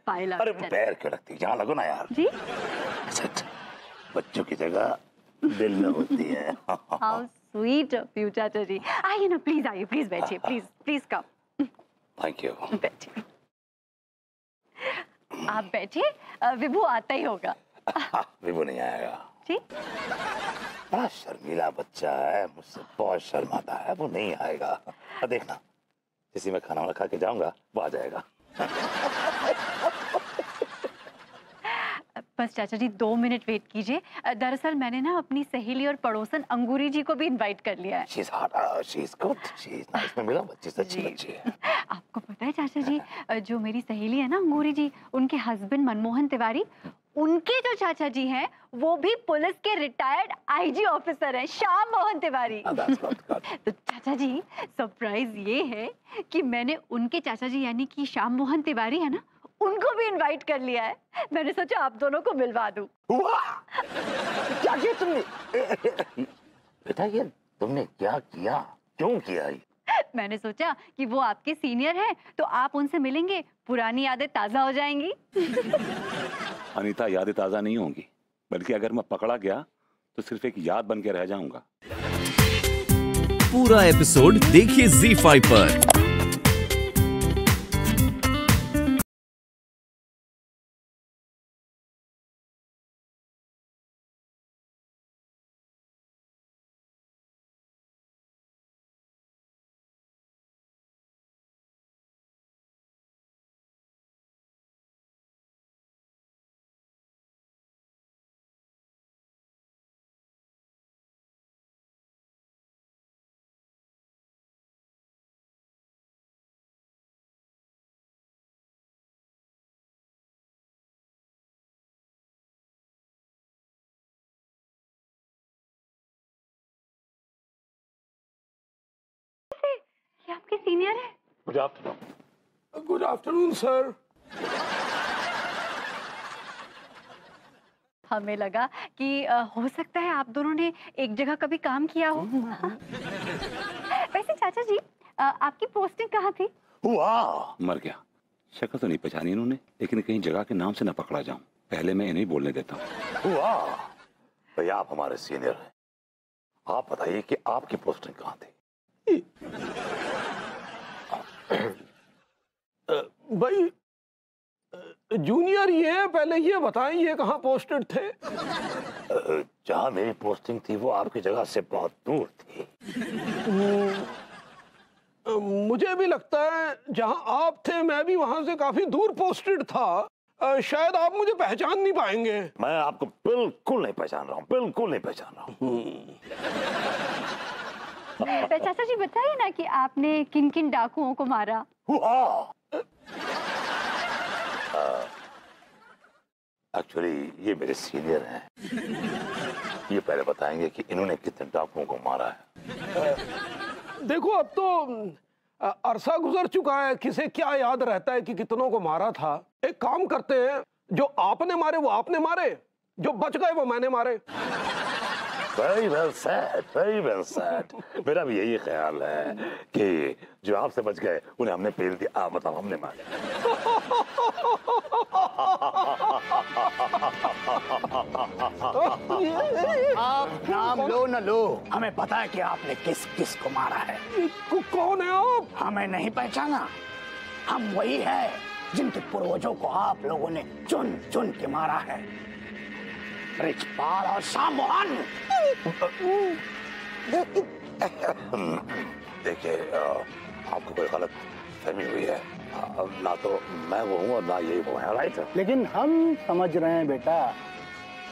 पायल। अरे पैर क्यों रखती है, यहाँ लगो ना यार जी। अच्छा, बच्चों की जगह दिल में होती है। हाउ स्वीट ऑफ यू चाचा जी। आइए ना प्लीज, आइए प्लीज, बैठिए please, please come. Thank you. बैठिए, आप बैठिए, विभू आता ही होगा। विभू नहीं आएगा जी। बड़ा शर्मीला बच्चा है, मुझसे बहुत शर्माता है, वो नहीं आएगा। देखना किसी में खाना वाना खा के जाऊंगा वो आ जाएगा। बस चाचा जी 2 मिनट वेट कीजिए। दरअसल मैंने ना अपनी सहेली और पड़ोसन अंगूरी जी को भी इनवाइट कर लिया है। She's hot, she's good, she's nice। मैं मिला बच्ची से अच्छी बच्ची है। आपको पता है चाचा जी, जो मेरी सहेली है ना अंगूरी जी, उनके हस्बैंड मनमोहन तिवारी, उनके जो चाचा जी हैं वो भी पुलिस के रिटायर्ड आईजी ऑफिसर हैं, श्याम मोहन तिवारी। तो चाचा जी सरप्राइज ये है कि मैंने उनके चाचा जी यानी कि श्याम मोहन तिवारी है ना, उनको भी इनवाइट कर लिया है। मैंने सोचा आप दोनों को मिलवा दूं। क्या किया तुमने? बेटा ये तुमने क्या किया, क्यों किया ये? मैंने सोचा कि वो आपके सीनियर हैं तो आप उनसे मिलेंगे, पुरानी यादें ताजा हो जाएंगी। अनीता, यादें ताजा नहीं होंगी, बल्कि अगर मैं पकड़ा गया तो सिर्फ एक याद बन के रह जाऊंगा। पूरा एपिसोड देखिए ZEE5 पर। ये आपके सीनियर है? Good afternoon. Good afternoon sir. हमें लगा कि हो सकता है आप दोनों ने एक जगह कभी काम किया हो। वैसे चाचा जी आपकी पोस्टिंग कहाँ थी? वाह, मर गया। शक्ल तो नहीं पहचानी इन्होंने, लेकिन कहीं जगह के नाम से न पकड़ा जाऊं, पहले मैं इन्हें बोलने देता हूँ। वाह भैया, आप हमारे सीनियर हैं, आप बताइए कि आपकी पोस्टिंग कहाँ थी? भाई जूनियर ये है, पहले ये बताएं ये कहाँ पोस्टेड थे? जहाँ मेरी पोस्टिंग थी वो आपकी जगह से बहुत दूर थी। मुझे भी लगता है जहाँ आप थे मैं भी वहां से काफी दूर पोस्टेड था। शायद आप मुझे पहचान नहीं पाएंगे। मैं आपको बिल्कुल नहीं पहचान रहा हूँ, बिल्कुल नहीं पहचान रहा हूँ। चाचा जी बताइए ना कि आपने किन किन डाकुओं को मारा? एक्चुअली ये मेरे सीनियर हैं, ये पहले बताएंगे कि इन्होंने कितने डाकुओं को मारा है। देखो अब तो अरसा गुजर चुका है, किसे क्या याद रहता है कि कितनों को मारा था। एक काम करते हैं, जो आपने मारे वो आपने मारे, जो बच गए वो मैंने मारे। Very well said, very well said। मेरा भी यही ख्याल है कि जो आपसे बच गए उन्हें हमने पेल दिया। आप बताओ हमने मारे। आप नाम लो न लो, हमें पता है कि आपने किस किस को मारा है। कौन है आप? हमें नहीं पहचाना? हम वही है जिनके पूर्वजों को आप लोगों ने चुन चुन के मारा है, ब्रिजपाल और श्याम मोहन। देखिए आपको कोई गलत फहमी हुई है, ना तो मैं वो हूँ और ना ये वो है, राइट? लेकिन हम समझ रहे हैं बेटा,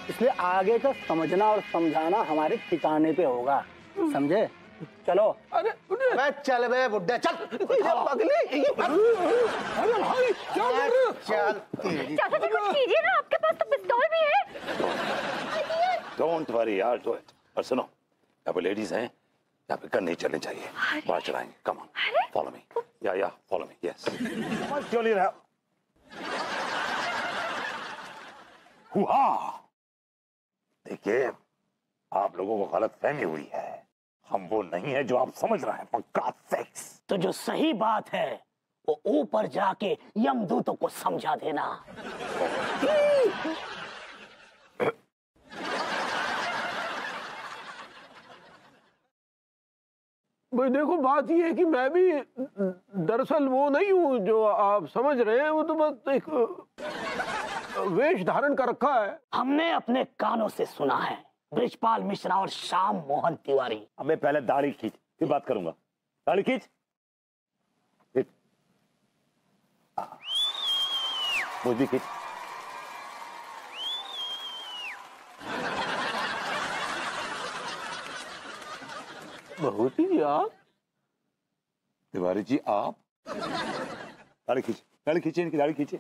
इसलिए आगे का समझना और समझाना हमारे ठिकाने पे होगा, समझे? चलो। अरे चल बे बुड्ढे चल। अरे भाई क्या कर रहे हो? चल चाचा जी कुछ कीजिए ना, आपके पास तो पिस्तौल भी है। डोंट वरी यार, डू इट। और सुनो, यहाँ पे लेडीज हैं, यहाँ पे गन नहीं चलनी चाहिए, बाहर चलाएंगे। Come on, follow me. या फॉलो मी। यस, क्यों नहीं रहा? देखिए आप लोगों को गलत फहमी हुई है, हम वो नहीं है जो आप समझ रहे हैं। पक्का सेक्स तो जो सही बात है वो ऊपर जाके यमदूतों को समझा देना। भाई देखो, बात ये है कि मैं भी दरअसल वो नहीं हूँ जो आप समझ रहे हैं। वो तो बस एक वेश धारण कर रखा है। हमने अपने कानों से सुना है ब्रिजपाल मिश्रा और श्याम मोहन तिवारी। अबे पहले दाढ़ी खींच, फिर बात करूंगा। दाढ़ी खींच। मुझे खींच। बहुत ही आप तिवारी जी आप दाढ़ी खींच, दाढ़ी खींचे, इनकी दाढ़ी खींचे।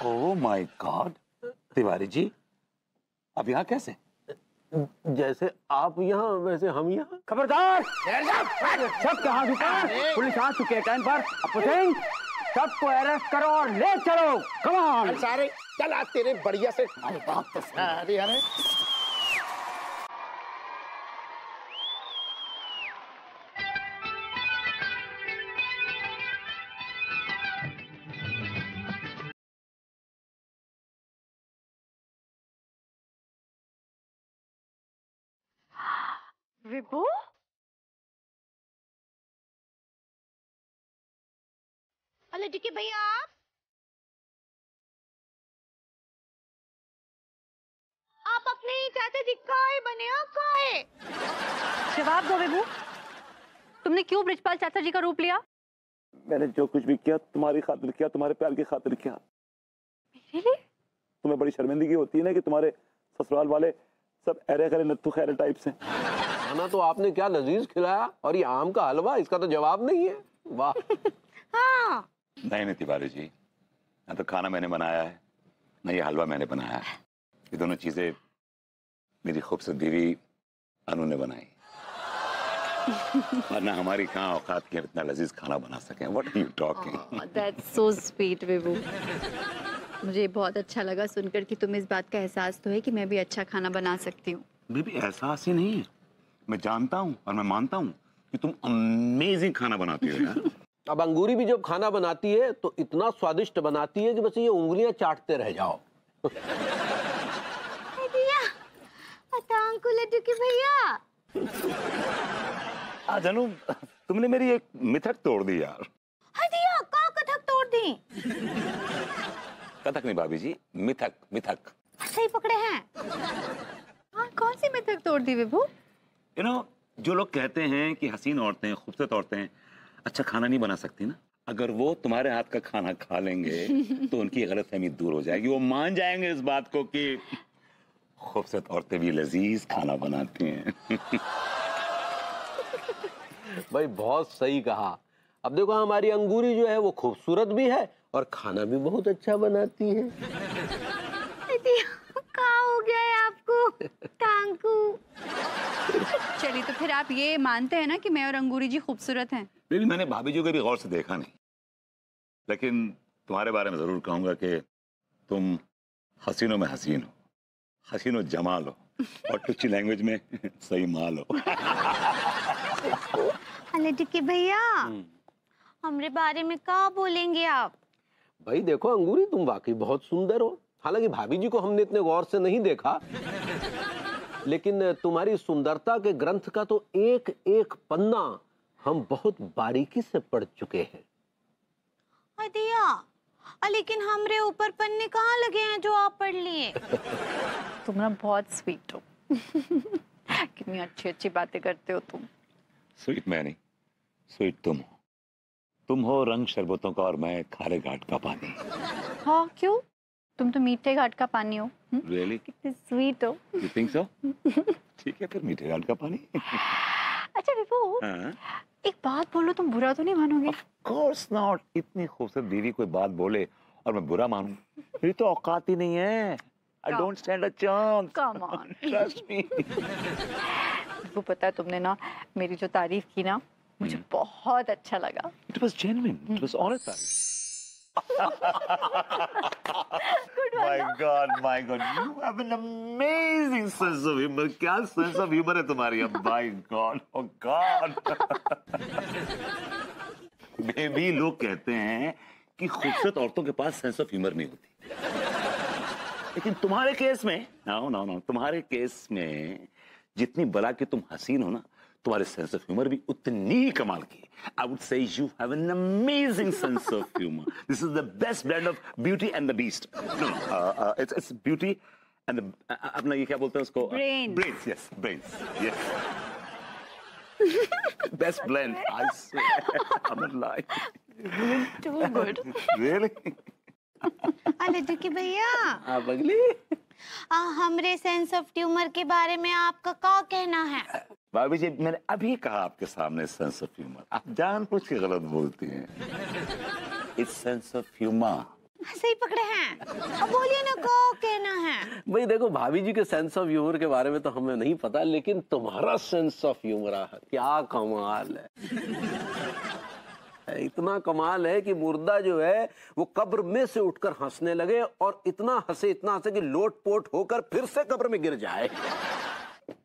Oh my God, Tiwari ji आप यहाँ कैसे? जैसे आप यहाँ वैसे हम यहाँ। खबरदार, सब कहाँ झुका? पुलिस आ चुके हैं टाइम पर। अपू सिंह, सबको अरेस्ट करो और ले चलो। कम ऑन सारे चल आज तेरे बढ़िया से। अरे बात तो सही। अरे विभू, अरे टिके भैया, आप अपने ही चाचा जी काहे बने हो? काहे? जवाब दो विभू, तुमने क्यों ब्रिजपाल चाचा जी का रूप लिया? मैंने जो कुछ भी किया तुम्हारी खातिर किया, तुम्हारे प्यार की खातिर किया। मेरे लिए? तुम्हें बड़ी शर्मिंदगी होती है ना कि तुम्हारे ससुराल वाले सब अरे खरे नत्थु खैरे टाइप से। खाना तो आपने क्या लजीज खिलाया, और ये आम का हलवा, इसका तो जवाब नहीं है। वाह। हाँ, नहीं तिवारी जी, ना तो खाना मैंने बनाया है, ना ये हलवा मैंने बनाया है। ये दोनों चीजें मेरी खूबसूरत बीवी अनु ने बनाई। वरना हमारी कहाँ औकात की इतना लजीज खाना बना सके। What are you talking? That's so sweet विभू। मुझे बहुत अच्छा लगा सुनकर कि तुम्हें इस बात का एहसास तो है कि मैं भी अच्छा खाना बना सकती हूँ। बेबी एहसास ही नहीं है, मैं जानता हूँ और मैं मानता हूँ कि तुम अमेजिंग खाना बनाती हो यार। अब अंगूरी भी जब खाना बनाती है तो इतना स्वादिष्ट बनाती है कि बस ये उंगलियां चाटते रह जाओ। भैया, जानू, तुमने मेरी एक मिथक तोड़ दी यार। हदिया का कथक तोड़ दी? कथक नहीं भाभी जी, मिथक। मिथक सही पकड़े हैं। हाँ, कौन सी मिथक तोड़ दी विभू? यू नो, जो लोग कहते हैं कि हसीन औरतें, खूबसूरत औरतें अच्छा खाना नहीं बना सकती ना, अगर वो तुम्हारे हाथ का खाना खा लेंगे तो उनकी गलतफहमी दूर हो जाएगी। वो मान जाएंगे इस बात को कि खूबसूरत औरतें भी लजीज खाना बनाती हैं। भाई बहुत सही कहा। अब देखो, हमारी अंगूरी जो है वो खूबसूरत भी है और खाना भी बहुत अच्छा बनाती है। क्या हो गया है आपको? टांकू। चलिए, तो फिर आप ये मानते हैं ना कि मैं और अंगूरी जी खूबसूरत हैं? बेबी, मैंने भाभी जी को भी गौर से देखा नहीं, लेकिन तुम्हारे बारे में जरूर कहूंगा कि तुम हसीनों में हसीन हो, हसीनो जमाल हो, और टुच्ची लैंग्वेज में सही माल हो। अरे टिके भैया, हमरे बारे में क्या बोलेंगे आप? भाई देखो अंगूरी, तुम वाकई बहुत सुंदर हो। हालांकि भाभी जी को हमने इतने गौर से नहीं देखा, लेकिन तुम्हारी सुंदरता के ग्रंथ का तो एक एक पन्ना हम बहुत बारीकी से पढ़ चुके हैं। हदिया, लेकिन हमरे ऊपर पन्ने कहाँ लगे हैं जो आप पढ़ लिए? तुम ना बहुत स्वीट हो। कितनी अच्छी अच्छी बातें करते हो तुम। स्वीट मैं नहीं, स्वीट तुम हो। तुम हो रंग शरबतों का और मैं खारे घाट का पानी। हाँ, क्यों? तुम तो मीठे घाट का पानी हो। Really? कितने स्वीट हो। You think so? ठीक है, फिर मीठे घाट का पानी। अच्छा विभू, हाँ? एक बात बोलो, तुम बुरा तो नहीं मानोगे? Of course not. इतनी खूबसूरत बीवी कोई बात बोले और मैं बुरा मानूं, मेरी तो औकात ही नहीं है। I don't stand a chance. Come on. Trust me. वो पता है, तुमने ना मेरी जो तारीफ की ना, मुझे बहुत अच्छा लगा। It was genuine. It was honest. My God, my God, you have an amazing sense of humor. क्या sense of humor है तुम्हारी? My God, oh God. Baby, लोग कहते हैं कि खूबसूरत औरतों के पास सेंस ऑफ ह्यूमर नहीं होती, लेकिन तुम्हारे केस में नो, तुम्हारे केस में जितनी बला कि तुम हसीन हो ना, तुम्हारे सेंस ऑफ ह्यूमर भी उतनी ही कमाल की। I would say you have an amazing sense of humor. This is the best blend of Beauty and the Beast. No, it's Beauty and the अपना ये क्या बोलते हैं उसको? Brains, yes, brains, yes. Best blend, I swear. I'm not lying. Too good. Really? अरे दुखी भैया, आप अगली हमरे सेंस ऑफ ह्यूमर के बारे में आपका क्या कहना है? भाभी जी, मैंने अभी कहा आपके सामने सेंस ऑफ ह्यूमर, आप जानबूझ के गलत बोलती हैं। Its sense of humour. सही पकड़े हैं, अब बोलिए ना क्या कहना है? भाई देखो, भाभी जी के सेंस ऑफ ह्यूमर के बारे में तो हमें नहीं पता, लेकिन तुम्हारा सेंस ऑफ ह्यूमर क्या कमाल है। इतना कमाल है कि मुर्दा जो है वो कब्र में से उठकर हंसने लगे और इतना हंसे कि लोटपोट होकर फिर से कब्र में गिर जाए।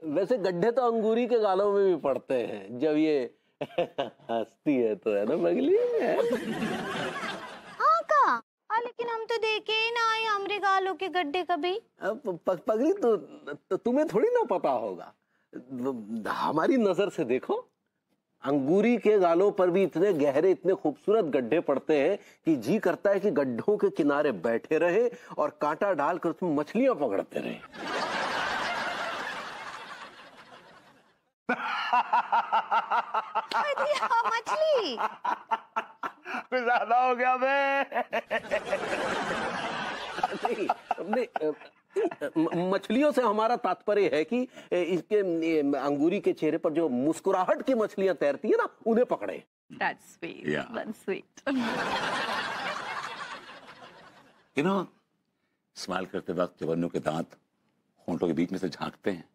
वैसे गड्ढे तो अंगूरी के गालों में भी पड़ते हैं जब ये हंसती है, तो है ना पगली? हाँ का? लेकिन हम तो देखे ही ना आए हमरे गालों के गड्ढे कभी। पगली तो तुम्हें थोड़ी ना पता होगा, हमारी नजर से देखो, अंगूरी के गालों पर भी इतने गहरे, इतने खूबसूरत गड्ढे पड़ते हैं कि जी करता है कि गड्ढों के किनारे बैठे रहे और कांटा डालकर उसमें मछलियां पकड़ते रहे। मछली कुछ ज्यादा हो गया नहीं, मछलियों से हमारा तात्पर्य है कि इसके अंगूरी के चेहरे पर जो मुस्कुराहट की मछलियां तैरती है ना, उन्हें पकड़े। That's sweet. Yeah. That's sweet. You know, smile करते वक्त जवानों के दांत होंठों के बीच में से झांकते हैं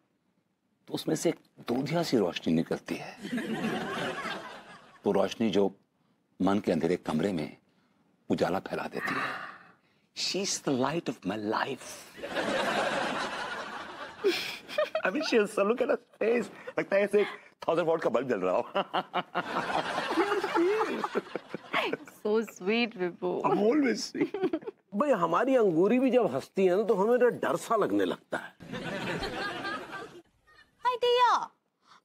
तो उसमें से एक दूधिया सी रोशनी निकलती है। वो रोशनी जो मन के अंधेरे कमरे में उजाला फैला देती है। She's the light of my life. I mean, she's so look at her face. लगता है ऐसे 1000 वॉट का बल्ब जल रहा हो। So sweet, Vibhu. I'm always sweet. भाई हमारी अंगूरी भी जब हंसती है ना तो हमें डर सा लगने लगता है। हाय दिया,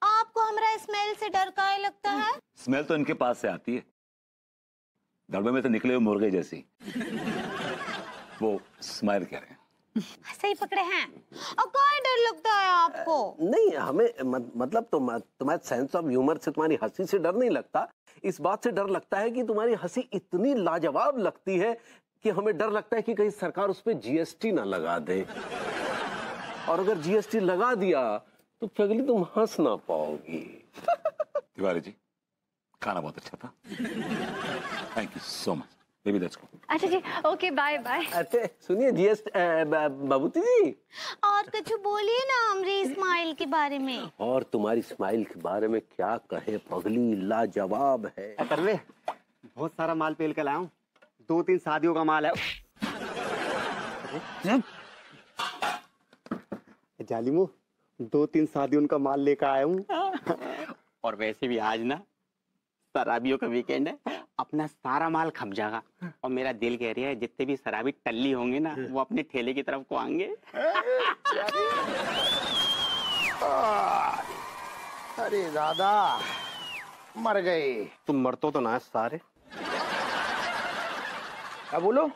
आपको हमारा स्मेल से डर काहे लगता है? स्मेल तो इनके पास से आती है, डब्बे में से निकले हुए मुर्गे जैसी। वो स्माइल कह रहे हैं। सही पकड़े हैं। और क्या डर लगता है आपको? नहीं, हमें मतलब तुम्हारे सेंस ऑफ ह्यूमर से, तुम्हारी हंसी से डर नहीं लगता। इस बात से डर लगता है कि तुम्हारी हंसी इतनी लाजवाब लगती है कि हमें डर लगता है कि कहीं सरकार उस पर जीएसटी ना लगा दे, और अगर जीएसटी लगा दिया तो पगली तुम हंस ना पाओगी। तिवारी जी, खाना बहुत अच्छा था। Thank you so much. Baby let's go. अच्छा जी, ओके, बाय बाय। अच्छा सुनिए जीएसटी, बाबूती जी, और कुछ बोलिए ना हमारी स्माइल के बारे में। और तुम्हारी स्माइल के बारे में क्या कहे पगली, लाजवाब है। करवे, बहुत सारा माल पेल कर लाया हूँ, 2-3 शादियों का माल है। जालिमो, 2-3 शादियों का माल लेकर आया हूँ। और वैसे भी आज ना शराबियों का वीकेंड है, अपना सारा माल खप जाएगा। और मेरा दिल कह रहा है जितने भी शराबी टल्ली होंगे ना, वो अपने ठेले की तरफ को आएंगे। अरे दादा, मर गए। तुम मरतो तो ना है सारे। क्या बोलो?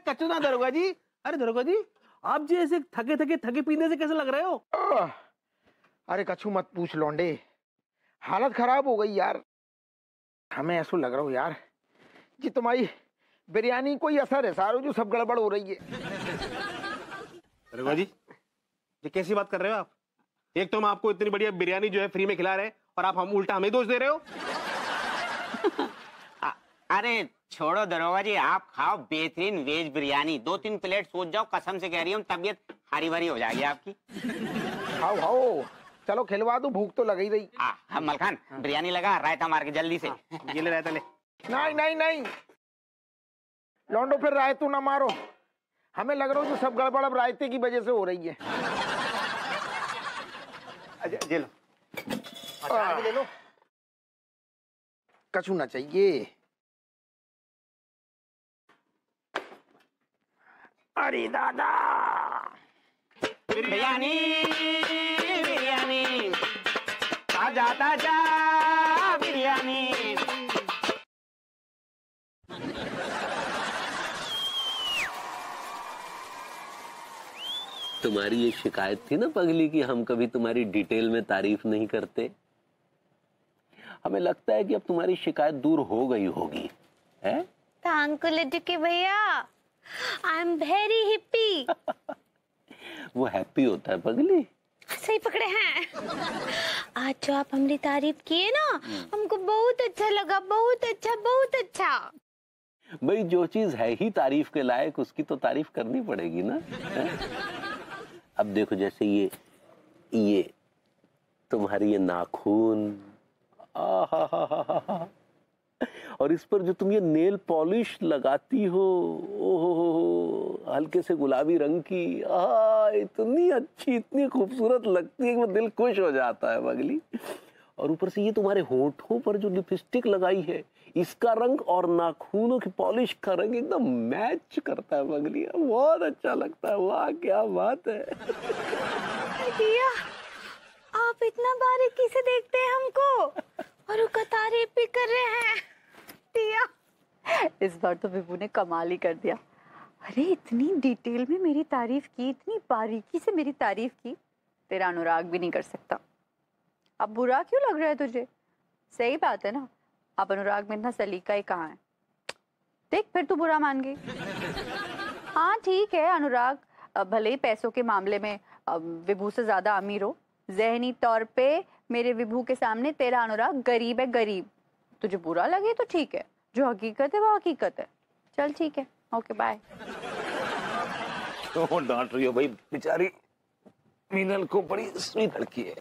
कचू ना दरोगा जी। अरे दरोगा जी, आप जी ऐसे थके पीने से कैसे लग रहे हो? अरे कछू मत पूछ लौंडे, हालत खराब हो गई यार। हमें ऐसा लग रहा हो यार जी तुम्हारी बिरयानी कोई असर है सारो, जो सब गड़बड़ हो रही है। दरोगा जी, ये कैसी बात कर रहे हो आप? एक तो हम आपको इतनी बढ़िया बिरयानी जो है फ्री में खिला रहे हैं, और आप हम उल्टा हमें दोष दे रहे हो। अरे छोड़ो दरोगा जी, आप खाओ बेहतरीन वेज बिरयानी, 2-3 प्लेट सोच जाओ, कसम से कह रही हूँ तबीयत हरी भरी हो जाएगी आपकी। खाओ खाओ, चलो खिलवा दो, भूख तो लग ही रही। हम मलखान बिरयानी लगा, रायता मार के जल्दी से। ये ले रायता ले। नहीं नहीं नहीं, लौंडो फिर रायतू ना मारो, हमें लग रहा है जो सब गड़बड़ अब रायते की वजह से हो रही है। ये लो, अचार भी ले लो। कछु ना चाहिए। अरे दादा, बिरयानी बिरयानी ताजा ताजा बिरयानी। तुम्हारी ये शिकायत थी ना पगली कि हम कभी तुम्हारी डिटेल में तारीफ नहीं करते। हमें लगता है कि अब तुम्हारी शिकायत दूर हो गई होगी, है? थैंक यू लिट्टी भैया, आई एम वेरी हैप्पी। वो हैप्पी होता है पगली। सही पकड़े हैं। आज जो आप हमारी तारीफ किए ना, हमको बहुत अच्छा लगा, बहुत अच्छा, बहुत अच्छा। भाई जो चीज है ही तारीफ के लायक उसकी तो तारीफ करनी पड़ेगी ना। अब देखो जैसे ये तुम्हारी ये नाखून, और इस पर जो तुम ये नेल पॉलिश लगाती हो, ओहो हल्के से गुलाबी रंग की, इतनी अच्छी इतनी खूबसूरत लगती है कि वो दिल खुश हो जाता है पगली। और ऊपर से ये तुम्हारे होठों पर जो लिपस्टिक लगाई है, इसका रंग और नाखूनों की पॉलिश का रंग एकदम मैच करता है पगली। बहुत अच्छा लगता है। वाह क्या बात है। दिया, आप इतना बारीकी से देखते हैं हमको और उसका तारीफ भी कर रहे हैं। दिया, इस बार तो विभू ने कमाल ही कर दिया। अरे इतनी डिटेल में मेरी तारीफ की, इतनी बारीकी से मेरी तारीफ की, तेरा अनुराग भी नहीं कर सकता। अब बुरा क्यों लग रहा है तुझे? सही बात है ना, अब अनुराग में इतना सलीका ही कहाँ है। देख फिर तू बुरा मान गई। हाँ ठीक है, अनुराग भले ही पैसों के मामले में विभू से ज्यादा अमीर हो, ज़हनी तौर पे मेरे विभू के सामने तेरा अनुराग गरीब है, गरीब। तुझे बुरा लगे तो ठीक है, जो हकीकत है वो हकीकत है। चल ठीक है, ओके बाय। तो डांट रही हो भाई, बेचारी मीनल को बड़ी स्वीट लड़की है,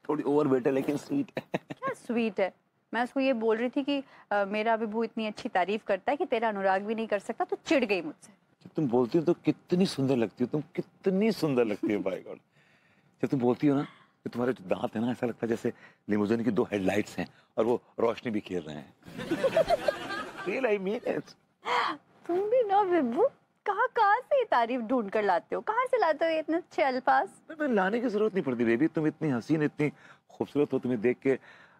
थोड़ी ओवर वेट है लेकिन स्वीट है। क्या स्वीट है? मैं उसको ये बोल रही थी कि मेरा विभू इतनी अच्छी तारीफ करता है कि तेरा अनुराग भी नहीं कर सकता, तो चिढ़ गई मुझसे। जब तुम बोलती हो तो कितनी सुंदर लगती हो, तुम कितनी सुंदर लगती हो भाई गॉड। जब तुम बोलती हो ना तो तुम्हारे जो दांत है ना, ऐसा लगता है जैसे लिमोजिन की 2 हेडलाइट्स हैं और वो रोशनी भी खेल रहे हैं। Real, I mean it. तुम भी ना विभू, कहाँ से ये तारीफ ढूंढ कर लाते हो? कहाँ से लाते हो ये इतने अच्छे अल्फाज? लाने की जरूरत नहीं पड़ती बेबी, तुम इतनी हसीन इतनी खूबसूरत हो, तुम्हें देख के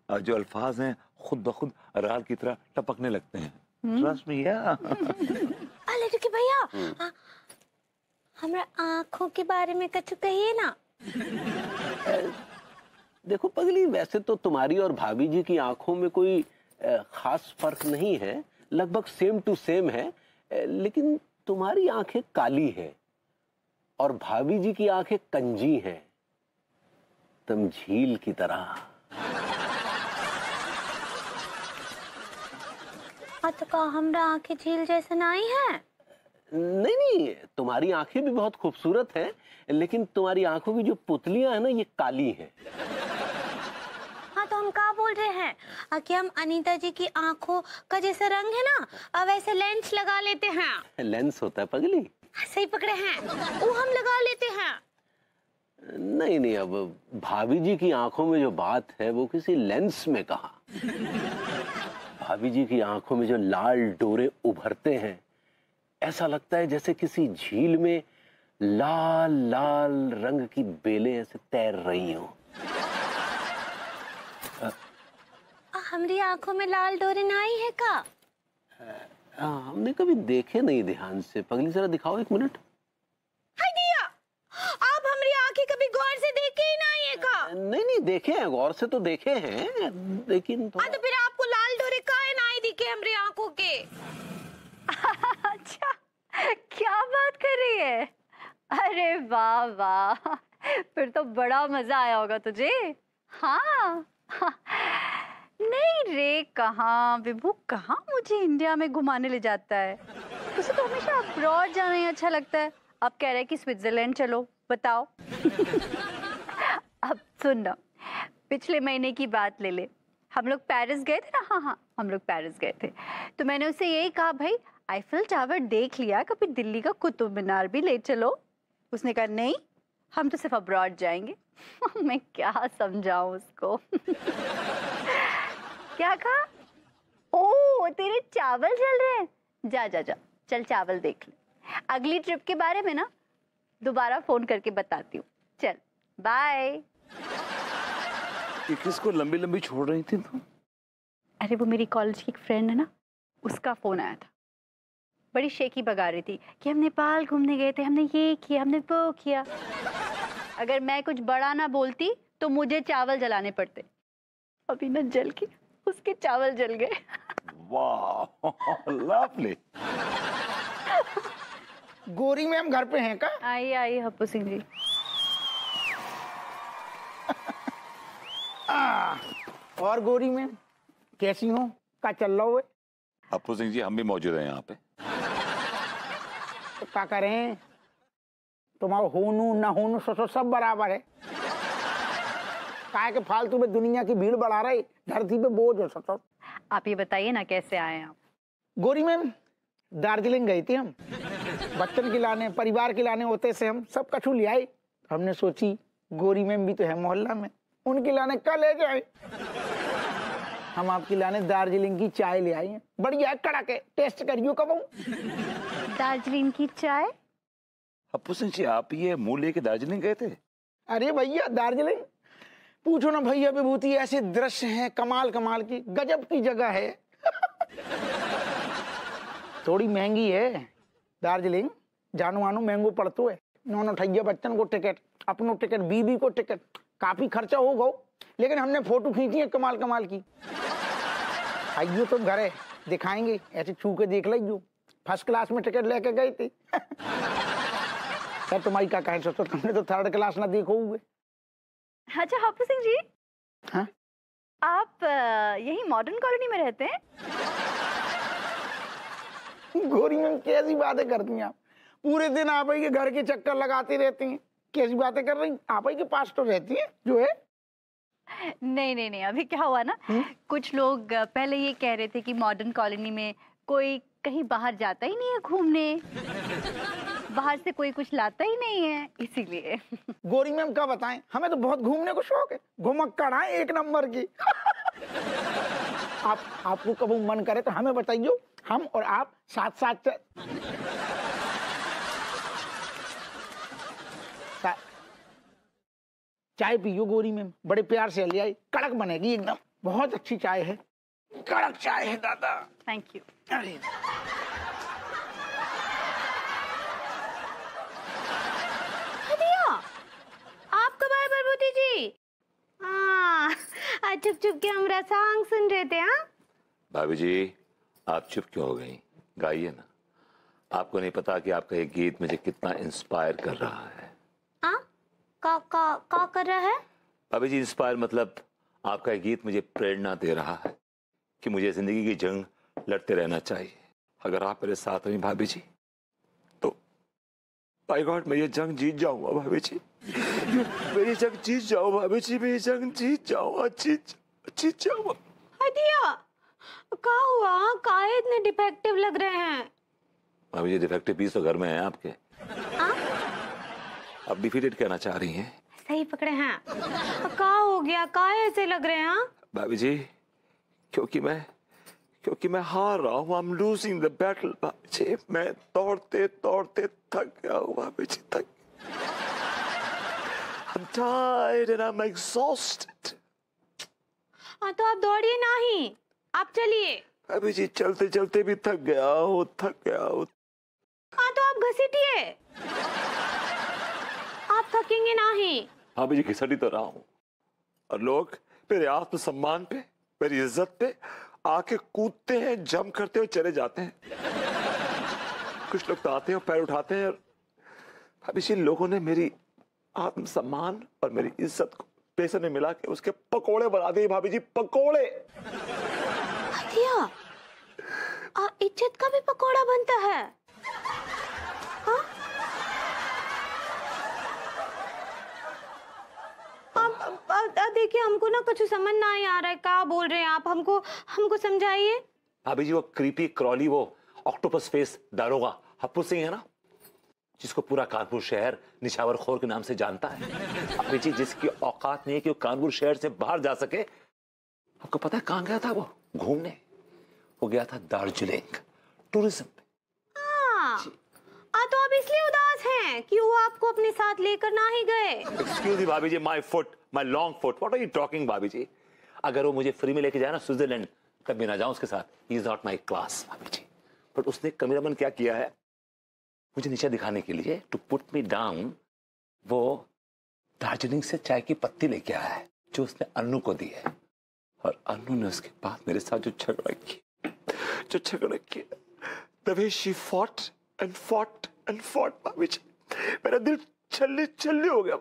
जो अल्फाज हैं खुद ब खुद राल की तरह टपकने लगते हैं। Trust me. अरे रुकी भैया, हमरा आँखों के बारे में कुछ कहिए ना। देखो पगली, वैसे तो तुम्हारी और भाभी जी की आंखों में कोई खास फर्क नहीं है, लगभग सेम टू सेम है, लेकिन तुम्हारी आंखें काली है और भाभी जी की आंखें कंजी हैं, तुम झील की तरह। तो का हमरा आंखें झील जैसे नहीं है? नहीं, तुम्हारी आंखें भी बहुत खूबसूरत हैं, लेकिन तुम्हारी आंखों की जो पुतलियां हैं ना, ये काली हैं। हाँ तो हम क्या बोल रहे हैं कि हम अनीता जी की आंखों का जैसा रंग है ना, अब वैसे लेंस लगा लेते हैं। लेंस होता है पगली। सही पकड़े हैं, वो हम लगा लेते हैं। नहीं, अब भाभी जी की आंखों में जो बात है वो किसी लेंस में कहा। भाभी जी की आंखों में जो लाल डोरे उभरते हैं, ऐसा लगता है जैसे किसी झील में लाल लाल रंग की बेलें ऐसे तैर रही हो। हमारी आंखों में लाल डोरे नहीं है का? हमने कभी देखे नहीं ध्यान से। पगली जरा दिखाओ, 1 मिनट। हाय दिया, आप हमारी आंखें कभी गौर से देखे ही नहीं है का? नहीं देखे हैं, गौर से तो देखे हैं, लेकिन तो फिर आपको लाल डोरे काहे नहीं दिखे हमारी आंखों के? अच्छा, क्या बात कर रही है? अरे वाह वाह, फिर तो बड़ा मजा आया होगा तुझे। हाँ नहीं रे, कहाँ विभू, कहाँ मुझे इंडिया में घुमाने ले जाता है? उसे तो हमेशा अब्रॉड जाना ही अच्छा लगता है। अब कह रहा है कि स्विट्जरलैंड चलो, बताओ। अब सुन ना, पिछले महीने की बात ले ले। हम लोग पेरिस गए थे ना, हाँ हाँ हम लोग पेरिस गए थे, तो मैंने उससे यही कहा भाई आईफिल टावर देख लिया, कभी दिल्ली का कुतुब मीनार भी ले चलो। उसने कहा नहीं हम तो सिर्फ अब्रॉड जाएंगे। मैं क्या समझाऊं उसको। क्या कहा? ओ तेरे चावल जल रहे हैं, जा जा जा चल चावल देख ले। अगली ट्रिप के बारे में ना दोबारा फोन करके बताती हूँ। चल बाय। किसको लंबी लंबी छोड़ रही थी तुम? अरे वो मेरी कॉलेज की एक फ्रेंड है ना, उसका फोन आया था। बड़ी शेकी बगा रही थी कि हम नेपाल घूमने गए थे, हमने ये किया हमने वो किया। अगर मैं कुछ बड़ा ना बोलती तो मुझे चावल जलाने पड़ते। अभी ना जल के उसके चावल जल गए। वाह लवली। गोरी मैम घर पे हैं का? आइए आइए हप्पू सिंह जी। और गोरी मैम कैसी हो? क्या चल रहा है? हप्पू सिंह जी हम भी मौजूद हैं यहाँ पे। तो क्या करें, तुम्हारा होनू ना होनू सब बराबर है। काहे के फालतू में दुनिया की भीड़ बढ़ा रहे, धरती पे बोझ हो सचो। आप ये बताइए ना कैसे आए आप? गोरी मैम दार्जिलिंग गई थी हम, बच्चन खिलाने परिवार खिलाने होते से हम सब कछु ले आए। हमने सोची गोरी मैम भी तो है मोहल्ला में, उनके लाने कल ले जाए। हम आपके लाने दार्जिलिंग की चाय ले आए हैं, बढ़िया है कड़क है, टेस्ट करियो कब। दार्जिलिंग की चाय? हप्पू सिंह जी आप ये मुंह लेके दार्जिलिंग गए थे? अरे भैया दार्जिलिंग पूछो ना भैया, विभूति ऐसे दृश्य हैं कमाल कमाल की, गजब की जगह है। थोड़ी महंगी है दार्जिलिंग, जानो आनो महंगो पड़तो है। नौनो ठैया बच्चन को टिकट, अपनो टिकट, बीबी को टिकट, काफी खर्चा हो गो, लेकिन हमने फोटो खींची है कमाल कमाल की। आइयो तुम घर है दिखाएंगे, ऐसे छू के देख लीजियो, फर्स्ट क्लास में टिकट लेके गई थी। सर तुम्हारी क्या कहें, सोचो तुमने तो थर्ड क्लास ना देखो हुए। अच्छा हप्पू सिंह जी, हाँ आप यही मॉडर्न कॉलोनी में रहते हैं? गोरी में कैसी बातें करती हैं आप, पूरे दिन आप ही के घर के चक्कर लगाती रहती हैं। कैसी बातें कर रही, आप ही के पास तो रहती हैं जो है। नहीं नहीं नहीं, अभी क्या हुआ ना, कुछ लोग पहले ये कह रहे थे कि मॉडर्न कॉलोनी में कोई कहीं बाहर जाता ही नहीं है घूमने, बाहर से कोई कुछ लाता ही नहीं है, इसीलिए। गोरी मैम क्या बताएं, हमें तो बहुत घूमने को शौक है, घुमक्कड़ है एक नंबर की। आपको कभी मन करे तो हमें बताइयो, हम और आप साथ साथ चाय पियो गोरी मैम, बड़े प्यार से ले आई, कड़क बनेगी एकदम, बहुत अच्छी चाय है, कड़क चाय है दादा। Thank you. अरे आप कब आए बरबूती जी? हाँ चुप चुप के हम रसांग सुन रहे थे। हाँ भाभी जी आप चुप क्यों हो गई, गाइए ना। आपको नहीं पता कि आपका ये गीत मुझे कितना इंस्पायर कर रहा है। का कर रहा है? भाभी जी इंस्पायर मतलब आपका ये गीत मुझे प्रेरणा दे रहा है कि मुझे जिंदगी की जंग लड़ते रहना चाहिए। अगर आप मेरे साथ रही भाभी जी तो बाय गॉड मैं ये जंग जीत जाऊंगा भाभी जी, मेरी जंग जीत जाओ भाभी जी, मेरी जंग जीत जाऊंगा, जीत जाऊंगा। हदिया क्या हुआ, काहे इतने डिफेक्टिव लग रहे हैं? भाभी जी डिफेक्टिव पीस तो घर में है आपके। आप डिफीटेड कहना चाह रही हैं? सही पकड़े हैं। क्या हो गया, काहे ऐसे लग रहे हैं? भाभी जी क्योंकि मैं हार रहा हूँ, I'm losing the battle भाभी जी, मैं दौड़ते दौड़ते थक गया हूँ भाभी जी, थक। I'm tired and I'm exhausted। हाँ तो आप दौड़िए नहीं, आप चलिए। भाभी जी चलते चलते भी थक गया हूँ। हाँ तो आप घसीटिए, आप थकेंगे नहीं। भाभी जी घिसटी तो रहा हूँ और लोग मेरे आत्मसम्मान पे, मेरी इज्जत पे आके कूदते हैं, जंप करते हैं और चले जाते हैं। कुछ लोग तो आते हैं और पैर उठाते हैं। भाभी जी लोगों ने मेरी आत्मसम्मान और मेरी इज्जत को पैसे में मिला के उसके पकोड़े बना दिए भाभी जी, पकोड़े। इज्जत का भी पकोड़ा बनता है? देखिए हमको ना कुछ समझ ना ही आ रहा है, क्या बोल रहे हैं आप, हमको समझाइए। भाभी जी वो क्रीपी क्रॉली वो ऑक्टोपस फेस दारोगा हप्पू सिंह है ना, जिसको पूरा कानपुर शहर निछावर खोर के नाम से जानता है। भाभी जी जिसकी औकात नहीं है कि वो कानपुर शहर से बाहर जा सके। आपको पता है कहाँ गया था वो घूमने? वो गया था दार्जिलिंग टूरिज्म पे। तो आप इसलिए उदास हैं कि वो आपको अपने साथ लेकर ना ही गए। Excuse me bhabhi ji, my foot, my long foot, what are you talking bhabhi ji? अगर वो मुझे फ्री में लेके जाए ना स्विट्जरलैंड, तब भी ना जाऊं उसके साथ। He is not my class भाभी जी। बट उसने कमीनापन क्या किया है, मुझे नीचे दिखाने के लिए, टू पुट मी डाउन, वो दार्जिलिंग से चाय की पत्ती लेके आया है जो उसने अन्नू को दी है। और अन्नू ने उसके बाद मेरे साथ जो झगड़ा किया, the way she fought and fought and fought, भाभी जी, मेरा दिल छल्ले हो गया।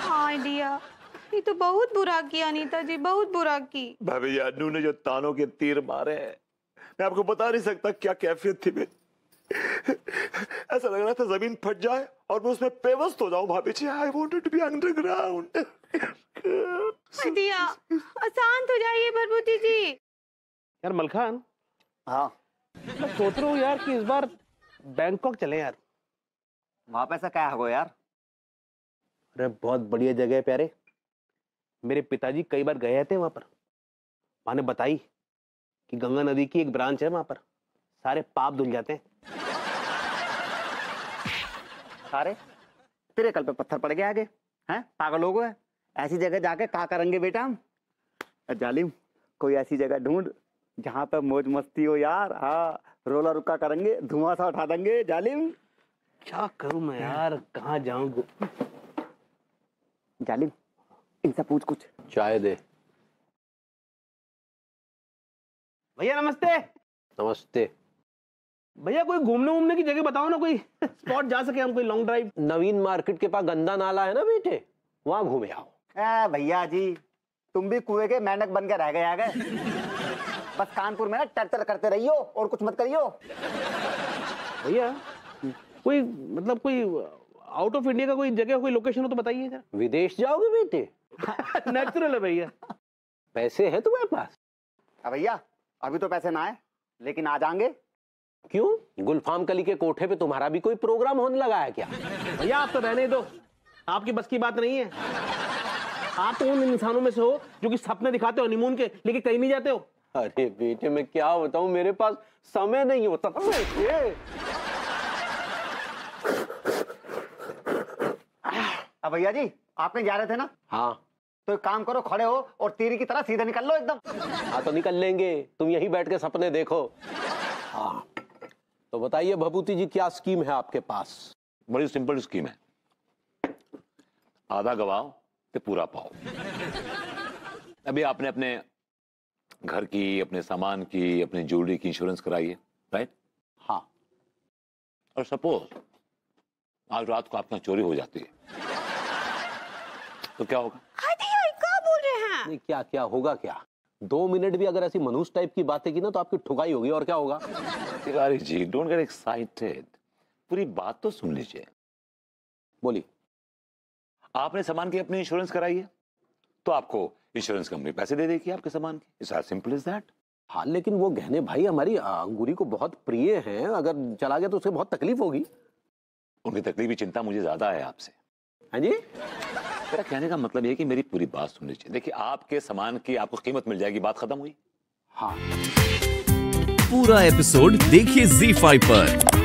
हाँ डिया, ये तो बहुत बुरा किया अनीता जी, बहुत बुरा की। भाभी जी अन्नू ने जो तानों के तीर मारे हैं, मैं आपको बता नहीं सकता क्या कैफियत थी मेरी। ऐसा लग रहा था जमीन फट जाए और मैं उसमें पेवस्त हो जाऊं भाभी जी। I wanted to be underground। दिया, शांत हो जाइए भरभूति जी। यार मलखान, हाँ मैं सोच रहा हूँ यार कि इस बार बैंकॉक चले यार। वहां पे ऐसा क्या है यार? अरे बहुत बढ़िया जगह है प्यारे, मेरे पिताजी कई बार गए थे वहां पर। वहां ने बताई कि गंगा नदी की एक ब्रांच है वहां पर, सारे पाप धुल जाते हैं। सारे तेरे कल पे पत्थर पड़ गए आगे हैं? पागल हो गए? ऐसी जगह जाके क्या करेंगे बेटा हम? जालिम, कोई ऐसी जगह ढूंढ जहाँ पे मौज मस्ती हो यार। हाँ, रोला रुका करेंगे, धुआं सा उठा देंगे। जालिम क्या करूं मैं यार, कहाँ जाऊं? जालिम इनसे पूछ कुछ। चाय दे। भैया नमस्ते। नमस्ते भैया, कोई घूमने की जगह बताओ ना, कोई स्पॉट जा सके हम, कोई लॉन्ग ड्राइव। नवीन मार्केट के पास गंदा नाला है ना बेटे, वहां घूमे आओ। भैया जी तुम भी कुएं के मेंढक बन के रह गए आगे। बस कानपुर में ना टर्टर करते रहियो और कुछ मत करियो। भैया कोई मतलब कोई आउट ऑफ इंडिया का कोई जगह, कोई लोकेशन हो तो बताइए जरा। विदेश जाओगे बेटे? नेचुरल है भैया। पैसे हैं तुम्हारे पास? भैया अभी तो पैसे ना आए, लेकिन आ जाएंगे। क्यों, गुलफाम कली के कोठे पे तुम्हारा भी कोई प्रोग्राम होने लगा है क्या? भैया आप तो रहने दो, आपकी बस की बात नहीं है। आप तो उन इंसानों में से हो जो कि सपने दिखाते हो हनीमून के, लेकिन कहीं नहीं जाते हो। अरे बेटे मैं क्या बताऊं, मेरे पास समय नहीं होता था। अब भैया जी आप कहीं जा रहे थे ना? हाँ। तो एक काम करो, खड़े हो और तीर की तरह सीधे निकल लो एकदम। हाँ तो निकल लेंगे, तुम यहीं बैठ के सपने देखो। हाँ तो बताइए भभूति जी, क्या स्कीम है आपके पास? बड़ी सिंपल स्कीम है, आधा गवाओ तो पूरा पाओ। अभी आपने अपने घर की, अपने सामान की, अपने ज्वेलरी की इंश्योरेंस कराई है, राइट? हाँ। और सपोज आज रात को आपका चोरी हो जाती है तो क्या होगा? क्या बोल रहे हैं? नहीं, क्या क्या होगा क्या? 2 मिनट भी अगर ऐसी मनुष्य टाइप की बातें की ना तो आपकी ठुकाई होगी। और क्या होगा? Tiwari ji don't get excited, पूरी बात तो सुन लीजिए। बोलिए। आपने सामान की अपनी इंश्योरेंस कराई है तो आपको इंश्योरेंस कंपनी पैसे दे देगी आपके सामान के। It's as simple as that. हाँ लेकिन वो गहने भाई हमारी अंगूरी को बहुत प्रिय हैं, अगर चला गया तो उसे बहुत तकलीफ होगी। उनकी तकलीफ की चिंता मुझे ज्यादा है आपसे। हाँ जी, मेरा कहने का मतलब ये है कि मेरी पूरी बात सुन लीजिए। देखिए आपके सामान की आपको कीमत मिल जाएगी, बात खत्म हुई। हाँ। पूरा एपिसोड देखिए ZEE5 पर।